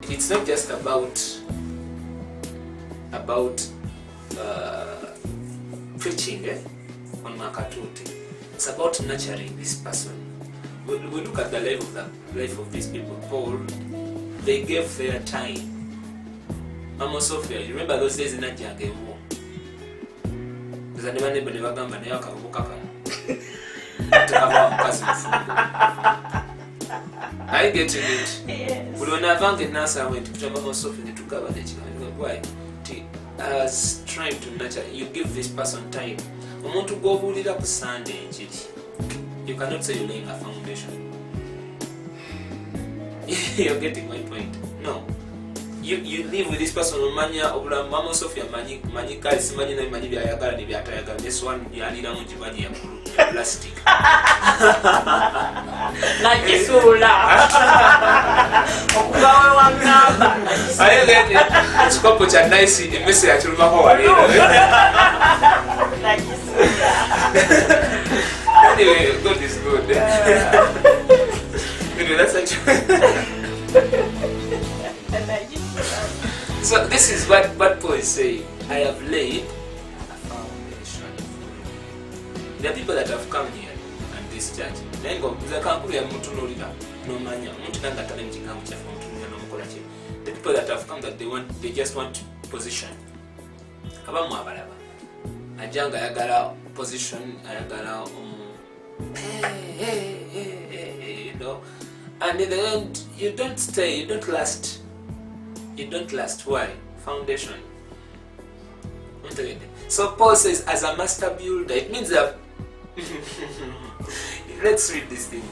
it's not just about preaching on Makatuti. It's about nurturing this person. We look at the life of these people. Paul, they gave their time. Mama Sophia, you remember those days in Nigeria gave war. There's a man never gamba nayo akarubuka kana. I get it. Yes. When I found it, NASA went to Mama Sophia to cover the chicken. Why? As trying to nurture, you give this person time. I want to go hold it up Sunday. You cannot say you're laying a foundation. You're getting my point. No. You live with this person on mania obula Mama Sophia mani kalisi mani na mani bya yagala ni bya tayagala. This one yalira mu jibani ya plastic. Na kisula. Okugawe wangamba. Ayele chikopo cha nice imese ya chuluma ho walira. Na kisula. Anyway, God is good. Anyway, that's actually so this is what Paul is saying. I have laid a foundation. There are people that have come here and this church. The people that have come that they just want position. Ajanga yagala position, ayagala you know. And in the end, you don't stay, you don't last. You don't last. Why? Foundation. So Paul says, as a master builder, it means that. Let's read this thing.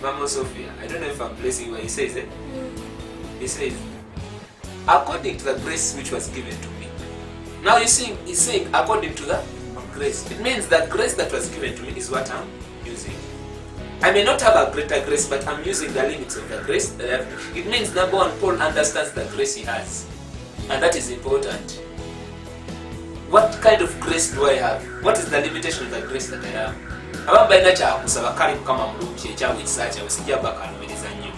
Mama Sophia. I don't know if I'm placing where he says it. He says, according to the grace which was given to me. Now you see, he's saying, according to the grace. It means that grace that was given to me is what I'm using. I may not have a greater grace, but I'm using the limits of the grace that I have. It means number one, Paul understands the grace he has. And that is important. What kind of grace do I have? What is the limitation of the grace that I have? Abambaina kyakusaba kali mukama mulungi ekyawisa kyawusijja bakaluubiriza nnyo.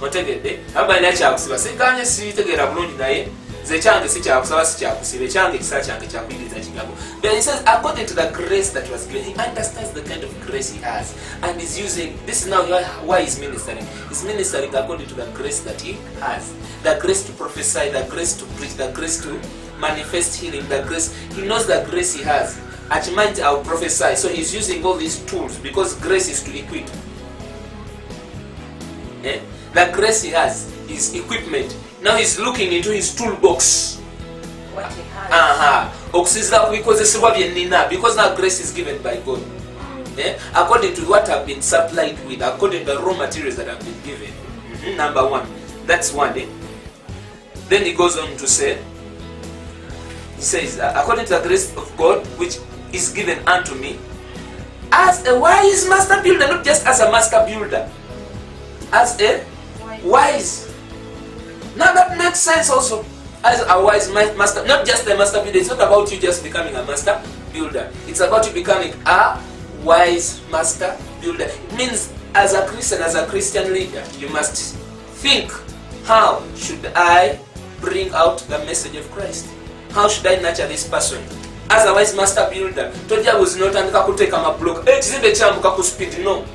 Otegedde? Abambaina kyakusaba sekanye sitegeera bulungi naye ze kyange si kyakusaba si kyakusiba ekyange ekisa kyange kyakuyigiriza kigambo. But he says according to the grace that was given, he understands the kind of grace he has and is using this is now why he's ministering. He's ministering according to the grace that he has. The grace to prophesy, the grace to preach, the grace to manifest healing, the grace. He knows the grace he has. At mind I'll prophesy. So he's using all these tools because grace is to equip. The grace he has is equipment. Now he's looking into his toolbox. What he has. Because now grace is given by God. According to what I've been supplied with, according to the raw materials that have been given. Number one. That's one. Then he goes on to say, he says, according to the grace of God, which is given unto me, as a wise master builder, not just as a master builder, as a wise. Now that makes sense also. As a wise master, not just a master builder. It's not about you just becoming a master builder. It's about you becoming a wise master builder. It means as a Christian, as a Christian leader, you must think, how should I bring out the message of Christ? How should I nurture this person? As a wise master builder, Toja was not and take a block. No.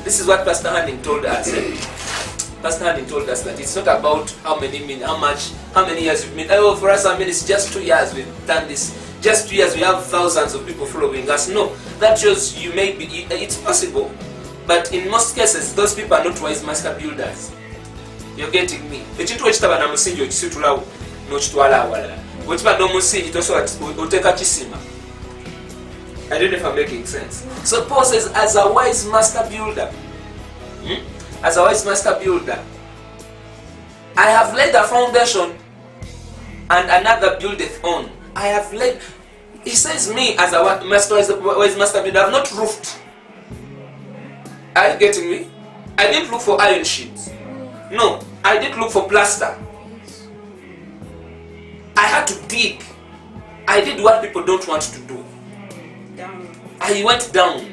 This is what Pastor Hanning told us. Pastor Hanning told us that it's not about how many years we've been. Oh, for us, it's just 2 years we've done this. Just 2 years we have thousands of people following us. No, that shows you may be. It's possible, but in most cases, those people are not wise master builders. You're getting me? Ekintu ekitaba na musingi okisitulawo n'okitwala awalala. Bwekiba n'omusingi tosobola oteeka kisima. I don't know if I'm making sense. So Paul says, as a wise master builder, as a wise master builder, I have laid a foundation and another buildeth on. I have laid, he says, me as a wise master builder, I have not roofed. Are you getting me? I didn't look for iron sheets. No, I didn't look for plaster. I had to dig. I did what people don't want to do. I went down.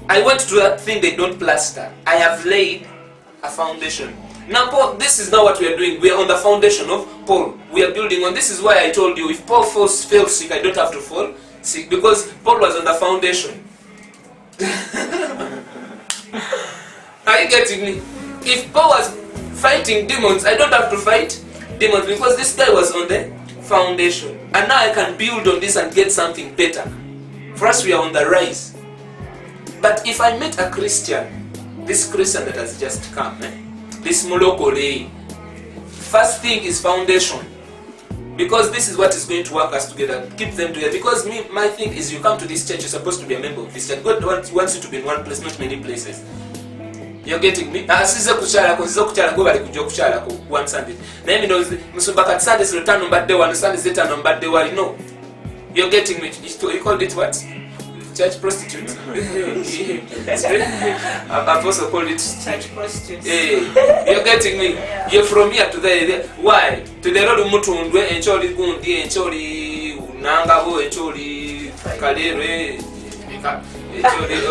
I went to that thing they don't plaster. I have laid a foundation. Now, Paul, this is not what we are doing. We are on the foundation of Paul. We are building on. This is why I told you, if Paul fails sick, I don't have to fall sick, because Paul was on the foundation. Are you getting me? If Paul was fighting demons, I don't have to fight demons, because this guy was on the foundation. And now I can build on this and get something better. For us, we are on the rise. But if I meet a Christian, this Christian that has just come, this Molokole, first thing is foundation. Because this is what is going to work us together, keep them together. Because my thing is, you come to this church, you're supposed to be a member of this church. God wants you to be in one place, not many places. You're getting me? Asize kuchala go bali kujja kuchala ko one Sunday. Na mimi ndo musumba kat Sunday zitano mbadde one Sunday zitano mbadde wali no. You're getting me? You called it what? Church prostitute. Apostle called it church prostitute. You're getting me? You're from here to there. Why? To the road mutundwe encholi gundi encholi nangabo encholi kalere encholi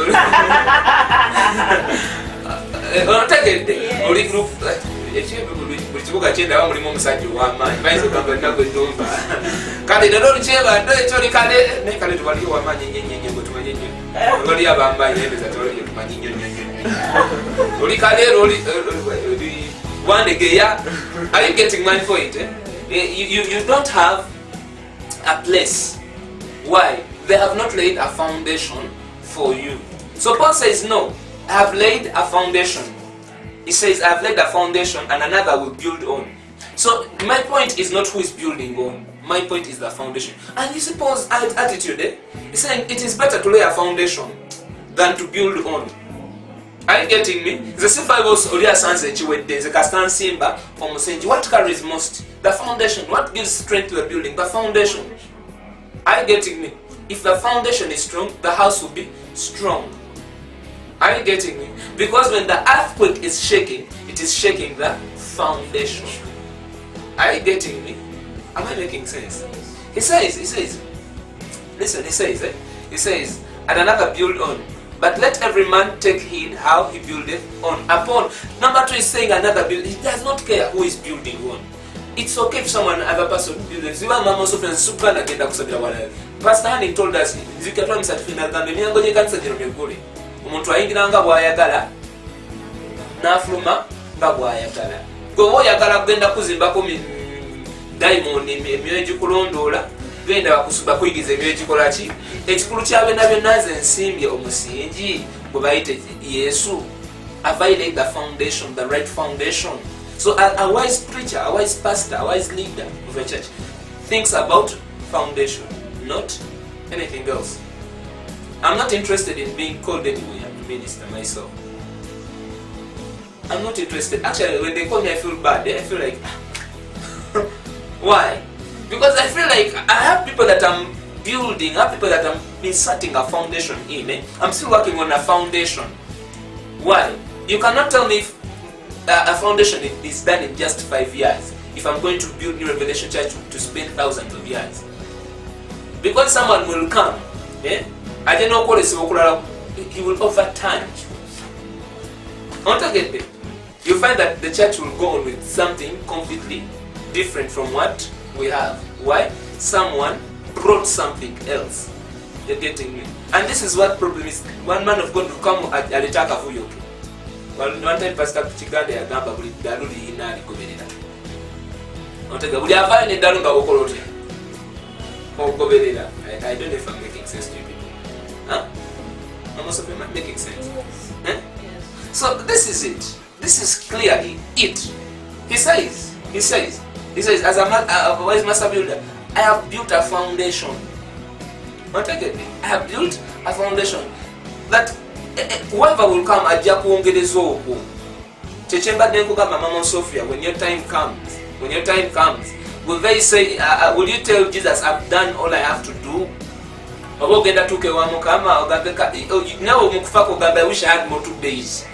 onotegedde oli group ekibuga kyenda ba mulimu omusajja ow'amaanyi bayinza okugamba nnaku eddumba kale nalo olukyebadde ekyo oli kale naye kale tewaliyo w'amaanyi ennyo bwe tumanyi nnyo oli ab'amaanyi endeza tewaliyo tumanyi nnyo oli kale era oli wandegeya. Are you getting my point? You don't have a place. Why? They have not laid a foundation for you. So Paul says, no, I have laid a foundation. He says, I have laid a foundation and another will build on. So my point is not who is building on. My point is the foundation. And you see Paul's attitude, he's saying it is better to lay a foundation than to build on. Are you getting me? The Sifavos Olia Sanse Chiwede, the Castan Simba, from Musenji. What carries most? The foundation. What gives strength to the building? The foundation. Are you getting me? If the foundation is strong, the house will be strong. Are you getting me? Because when the earthquake is shaking, it is shaking the foundation. Are you getting me? Am I making sense? He says, listen, he says, and another build on. But let every man take heed how he buildeth on. Upon. Number 2 is saying another build. He does not care who is building on. It's okay if other person builds. Pastor Hanning told us, omuntu ayingiranga bw'ayagala n'afuluma nga bw'ayagala. Gwe oyagala kugenda kuzimbako diamond emyoyo egikulondoola genda bakuyigiza emyoyo egikola ki ekikulu kya byonna byonna nze nsimbye omusingi gwe bayite Yesu. Have I laid the foundation, the right foundation? So a wise preacher, a wise pastor, a wise leader of a church thinks about foundation, not anything else. I'm not interested in being called anywhere to minister myself. I'm not interested. Actually, when they call me, I feel bad. I feel like, why? Because I feel like I have people that I'm building, I have people that I'm inserting a foundation in. I'm still working on a foundation. Why? You cannot tell me if a foundation is done in just 5 years. If I'm going to build New Revelation Church to spend thousands of years. Because someone will come, he will overturn. You find that the church will go on with something completely different from what we have. Why? Someone brought something else. You're getting me? And this is what problem is. One man of God will come at Alitaka Fuyoke. One time Pastor Chigande agamba buli dalu liyina aligoberera. Buli avaayo n'eddalu nga bokolote. Ogoberera. I don't know if I'm making sense to you people. Huh? I'm also making sense. Yes. Huh? Yes. So this is it. This is clearly it. He says, as a wise master builder, I have built a foundation. I have built a foundation that whoever will come ajja kuongereza okwo. Kyekyembadde nkugamba Mama Sophia, when your time comes, will they say, will you tell Jesus, I've done all I have to do? Oba ogenda tuuka ewa Mukama ogambe nawe omukufaako ogambe I wish I had more 2 days.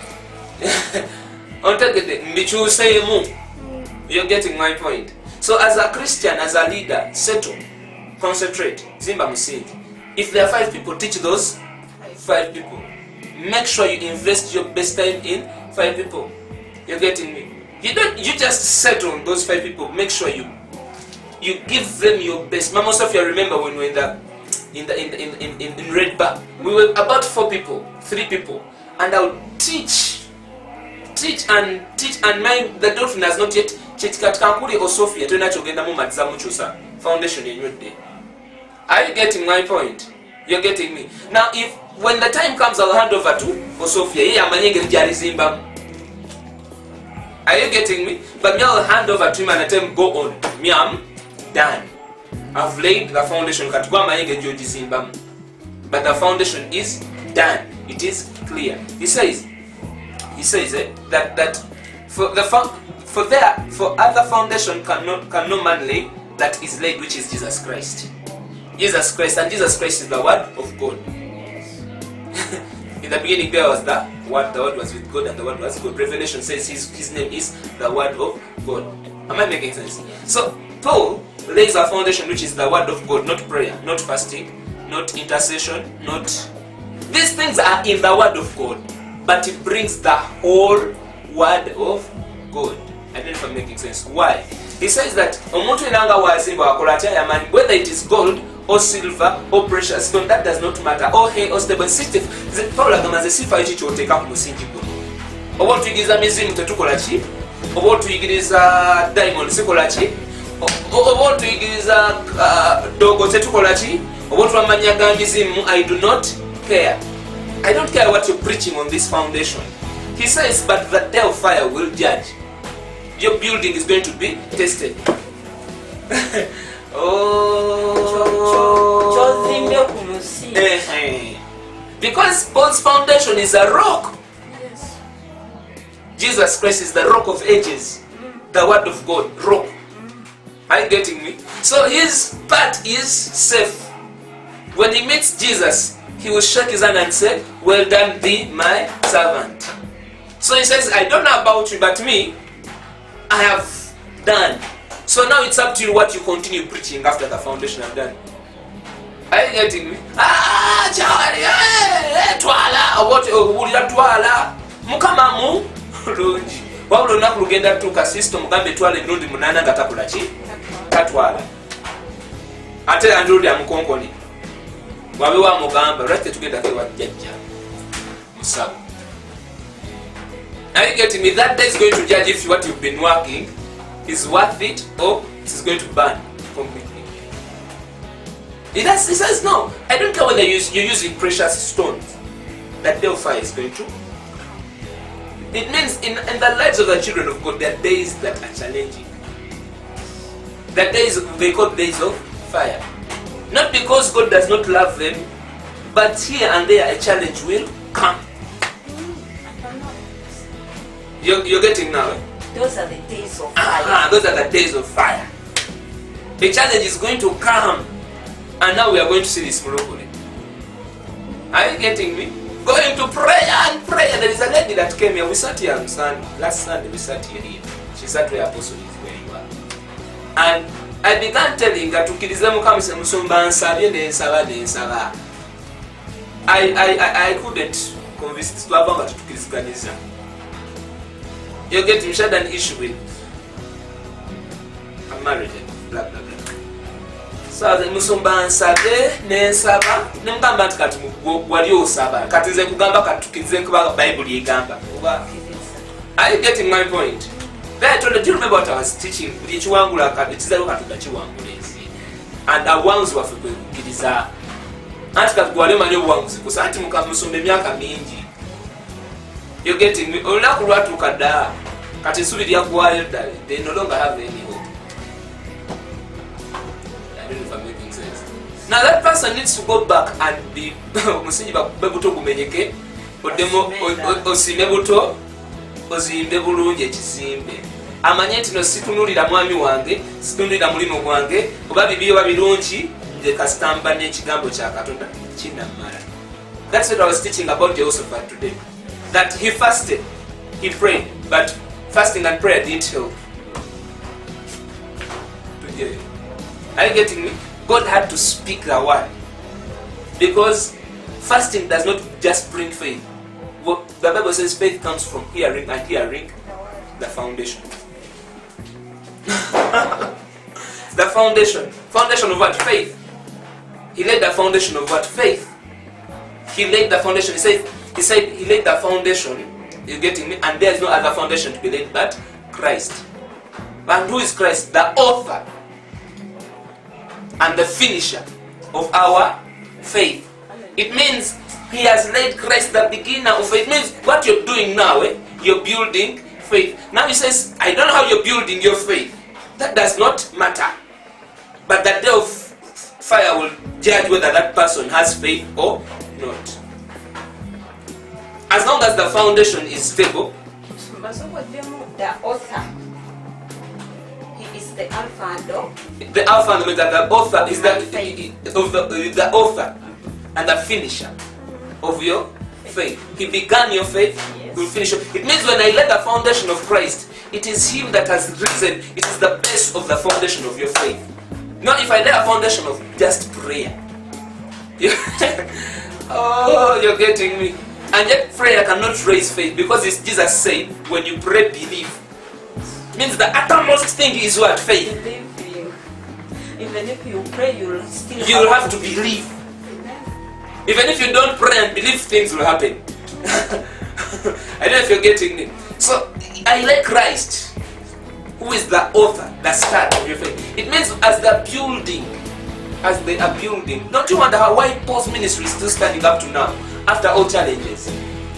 Mbikyuseemu. You're getting my point. So as a Christian, as a leader, settle, concentrate, zimba musingi. If there are 5 people, teach those 5 people. Make sure you invest your best time in 5 people. You're getting me? You just settle on those 5 people. Make sure you give them your best. Mama Sophia, remember when we were in Red Bar, we were about 4 people, 3 people, and I would teach and the doctrine has not yet Katkuli or Sophia to Nachogenda Mumatzamuchusa Foundation in your day. Are you getting my point? You're getting me. Now if when the time comes I'll hand over to Sophia. Are you getting me? But me I'll hand over to him and I tell him go on. Me I'm done. I've laid the foundation. But the foundation is done. It is clear. He says that for other foundation can no man lay that is laid, which is Jesus Christ. Jesus Christ, and Jesus Christ is the Word of God. In the beginning there was the Word was with God, and the Word was God. Revelation says his name is the Word of God. Am I making sense? So Paul lays a foundation which is the Word of God, not prayer, not fasting, not intercession, not... These things are in the Word of God, but it brings the whole Word of God. I don't know if I'm making sense. Why? He says that whether it is gold or silver or precious stone, that does not matter. Or hay or stable system. Paul agamaze sifa ichi kyoteka ku musingi guno. Oba tuyigiriza mizimu tetukola ki? Oba tuyigiriza diamond sikola ki? Oba tuyigiriza dogo tetukola ki? Oba twamanya ga mizimu, I do not care. I don't care what you're preaching on this foundation. He says, but the day of fire will judge. Your building is going to be tested. Because Paul's foundation is a rock. Yes. Jesus Christ is the rock of ages. The Word of God, rock. Are you getting me? So his part is safe. When he meets Jesus, he will shake his hand and say, well done, be my servant. So he says, I don't know about you, but me, I have done. So now it's up to you what you continue preaching after the foundation I've done. Are you getting me? Twala mukamamu lungi wabula olunaku lugenda tuka system mugambe twala emirundi 8 nga takula ki tatwala ate andrudi amukonkoni wabe wamugamba lwaki tugenda kwewa jjajja musabu. Are you getting me? That day is going to judge if what you've been working is worth it or it is going to burn completely. He says, no, I don't care whether you're using precious stones. That day of fire is going to. It means in the lives of the children of God, there are days that are challenging. That days, they call days of fire. Not because God does not love them, but here and there a challenge will come. You're getting now? Eh? Those are the days of fire. Those are the days of fire. The challenge is going to come. And now we are going to see this miracle. Are you getting me? Going to prayer and prayer. There is a lady that came here. We sat here on Sunday. Last Sunday we sat here. She sat where Apostle is where you are. And I began telling her to I couldn't convince this to have to kill. You're getting she had an issue with I'm married and blah blah blah. So the musumba nsabe nensaba nemugamba nti kati wali osaba kati nze kugamba katukize kuba Bible yegamba. Are you getting my point? Then I told her, do you remember what I was teaching? Chiwangula katizayo katuga chiwangula ensi. And awanzi wafe kwegiriza. Anti kati gwale mali obuwanguzi kusa anti mukamusumba emyaka mingi. You're getting me? Olunaku lwatuuka dda kati ensubi lyaggwayo ddala. They no longer have any hope. I don't know if I'm making sense. Now that person needs to go back and be omusingi bakube buto gumenyeke oddemu osime buto ozimbe bulungi ekizimbe amanye nti no situnulira mwami wange situnulira mulimo gwange oba bibiyo babirungi nze kasitamba n'ekigambo kya Katonda kinamala. That's what I was teaching about Jehoshaphat today. That he fasted, he prayed, but fasting and prayer didn't help. Are you getting me? God had to speak the word. Because fasting does not just bring faith. The Bible says faith comes from hearing and hearing the foundation. The foundation. Foundation of what? Faith. He laid the foundation of what? Faith. He laid the foundation. He said he laid the foundation. You're getting me? And there is no other foundation to be laid but Christ. And who is Christ? The author and the finisher of our faith. It means he has laid Christ the beginner of faith. It means what you're doing now, you're building faith. Now he says, I don't know how you're building your faith. That does not matter. But the day of fire will judge whether that person has faith or not. As long as the foundation is stable. The author. He is the Alpha and Omega. The Alpha and Omega, the author is the author and the finisher of your faith. He began your faith, Yes. he will finish it. It means when I lay the foundation of Christ, it is him that has risen. It is the base of the foundation of your faith. Not if I lay a foundation of just prayer. Oh, you're getting me. And yet prayer cannot raise faith, because it's Jesus said, when you pray, believe. It means the uttermost thing is what? Faith. Believing. Even if you pray, you'll still You have to believe. Even if you don't pray and believe, things will happen. I don't know if you're getting me. So I like Christ, who is the author, the start of your faith. It means as they are building, don't you wonder why Paul's ministry is still standing up to now? After all challenges,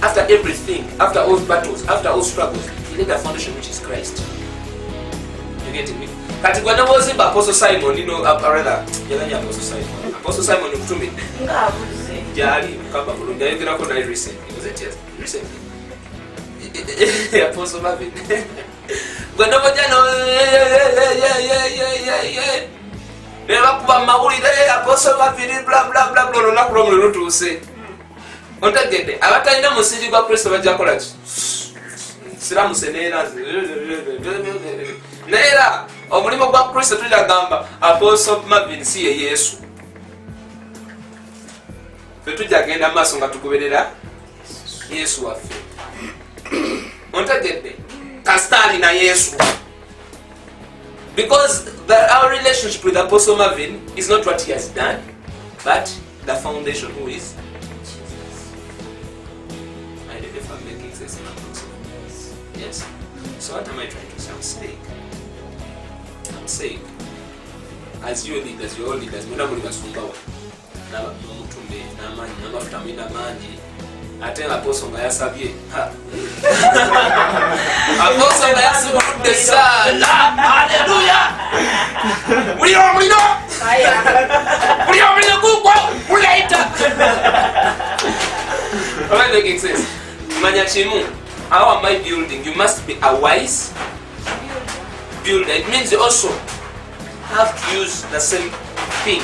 after everything, after all battles, after all struggles, he laid a foundation which is Christ. You getting me? Kati kwa nabo zimba Apostle Simon, rather, Apostle Simon. Apostle Simon mtume. Ngabuze. Jali kamba bulungi ayogera ko naye recently. Was it recently? Apostle Marvin. Gwe nabo jano Neba kuba mawulire Apostle Marvin bla bla bla bla olunaku lwomwe lutuuse. Ontegedde abatalina musingi gwa Kristo bajja kola ki? Siramuse neera omulimo gwa Kristo tujagamba Apostle Marvin si ye Yesu. Tujja genda maaso nga tugoberera Yesu waffe. Ontegedde kasitali na Yesu. Because our relationship with Apostle Marvin is not what he has done, but the foundation who is Yes. So what am I trying to say? I'm saying, as your leaders, your leaders, muna muli basumbawa na mutume na manyi na mafuta mina manyi ate Apostle nga yasabye Apostle nga yasabye sana. Hallelujah. Mulino kukwa ulaita. Am I making sense? Manya chimu. How am I building? You must be a wise builder. It means you also have to use the same thing